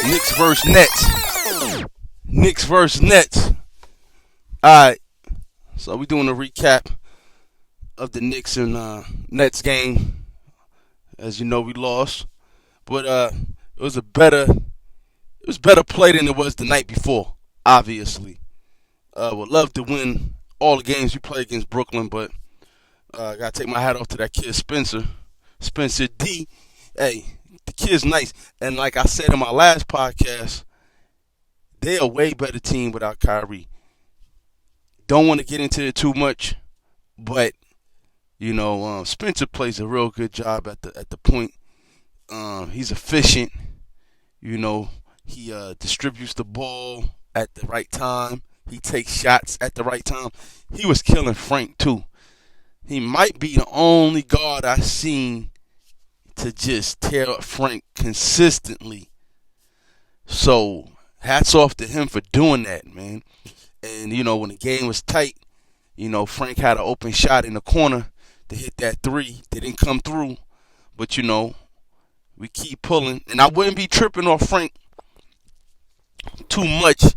Knicks versus Nets. Knicks versus Nets. Alright, so we're doing a recap of the Knicks and Nets game. As you know, we lost. But it was better play than it was the night before, obviously. Would love to win all the games we play against Brooklyn, but gotta take my hat off to that kid Spencer. Spencer D. Hey, the kid's nice. And like I said in my last podcast, they're a way better team without Kyrie. Don't want to get into it too much, but Spencer plays a real good job at the point. He's efficient. He distributes the ball at the right time. He takes shots at the right time. He was killing Frank too. He might be the only guard I've seen to just tear up Frank consistently. So hats off to him for doing that, man. And when the game was tight, Frank had an open shot in the corner to hit that three. They didn't come through, but we keep pulling. And I wouldn't be tripping off Frank too much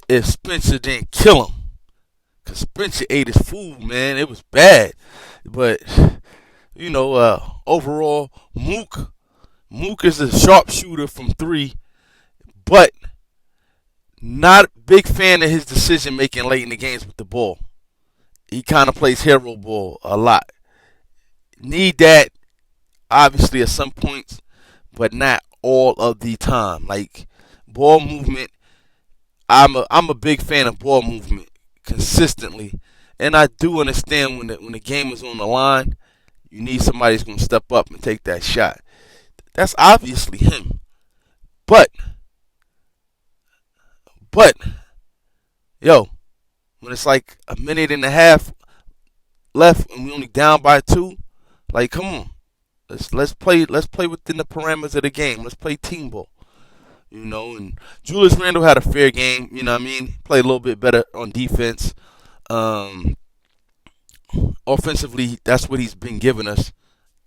if Spencer didn't kill him. Because Spencer ate his food, man. It was bad. But, overall, Mook is a sharpshooter from three, but not a big fan of his decision making late in the games with the ball. He kind of plays hero ball a lot. Need that, obviously, at some points, but not all of the time. Like, ball movement, I'm a big fan of ball movement consistently, and I do understand when the game is on the line, you need somebody who's going to step up and take that shot. That's obviously him. But, yo, when it's like a minute and a half left and we only down by two, like, come on, let's play within the parameters of the game. Let's play team ball. And Julius Randle had a fair game, played a little bit better on defense. Offensively, that's what he's been giving us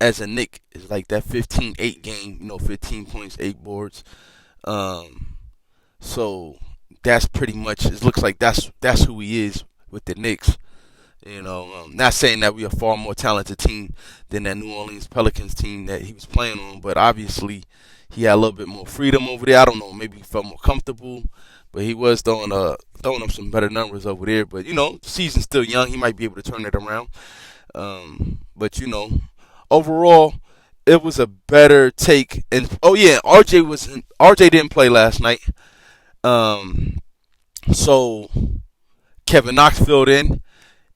as a Knick, is like that 15-8 game, 15 points, 8 boards. So that's pretty much, it looks like that's who he is with the Knicks. Not saying that we're a far more talented team than that New Orleans Pelicans team that he was playing on, but obviously he had a little bit more freedom over there. I don't know, maybe he felt more comfortable, but he was throwing up some better numbers over there. But the season's still young; he might be able to turn it around. But overall, it was a better take. And RJ didn't play last night. So Kevin Knox filled in.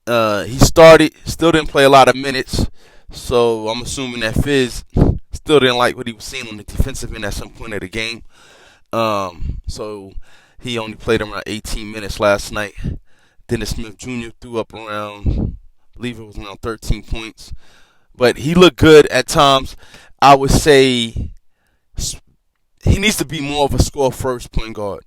He started, still didn't play a lot of minutes. So I'm assuming that Fizz still didn't like what he was seeing on the defensive end at some point of the game. So he only played around 18 minutes last night. Dennis Smith Jr. threw up around, I believe it was around 13 points. But he looked good at times. I would say he needs to be more of a score-first point guard.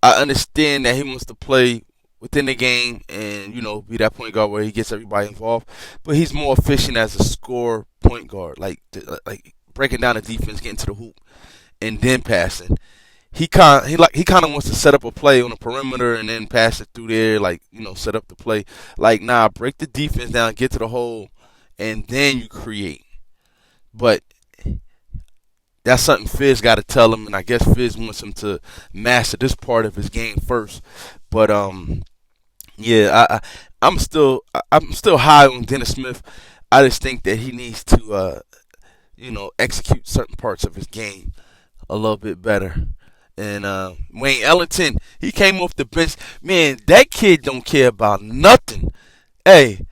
I understand that he wants to play within the game and, be that point guard where he gets everybody involved. But he's more efficient as a score point guard, like breaking down the defense, getting to the hoop, and then passing. He kind of wants to set up a play on the perimeter and then pass it through there, set up the play. Break the defense down, get to the hole, and then you create. But that's something Fizz got to tell him, and I guess Fizz wants him to master this part of his game first. But yeah, I'm still high on Dennis Smith. I just think that he needs to execute certain parts of his game a little bit better. And Wayne Ellington, he came off the bench. Man, that kid don't care about nothing. Hey,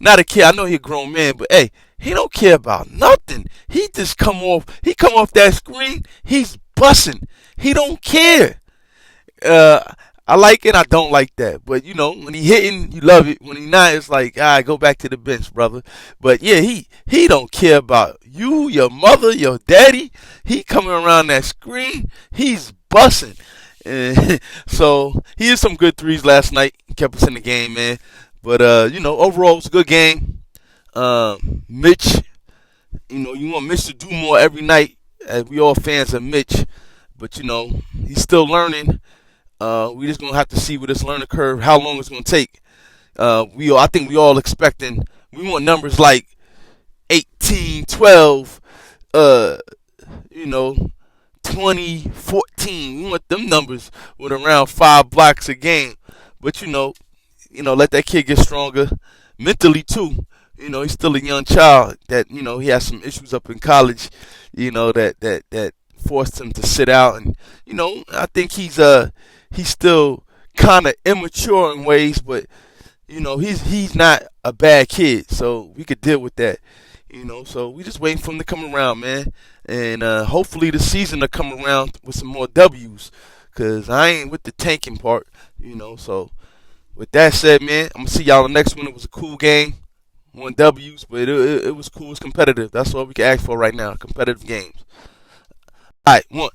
not a kid. I know he's a grown man, but hey, he don't care about nothing. He just come off that screen. He's busting. He don't care. I like it. I don't like that. But when he hitting, you love it. When he not, it's like, all right, go back to the bench, brother. But yeah, he don't care about you, your mother, your daddy. He coming around that screen. He's busting. So he had some good threes last night. Kept us in the game, man. But overall, it's a good game. Mitch, you want Mitch to do more every night. We all fans of Mitch. but he's still learning. We just gonna have to see with this learning curve how long it's gonna take. I think we all expecting. We want numbers like 18, 12, uh, you know, 20, 14. We want them numbers with around 5 blocks a game. But let that kid get stronger mentally too. He's still a young child that he has some issues up in college. That forced him to sit out, and I think he's still kind of immature in ways, but he's not a bad kid, so we could deal with that. So we just waiting for him to come around, man, and hopefully the season to come around with some more W's, cause I ain't with the tanking part. So with that said, man, I'm gonna see y'all the next one. It was a cool game, one W's, but it was cool. It's competitive. That's all we can ask for right now. Competitive games. All right, one.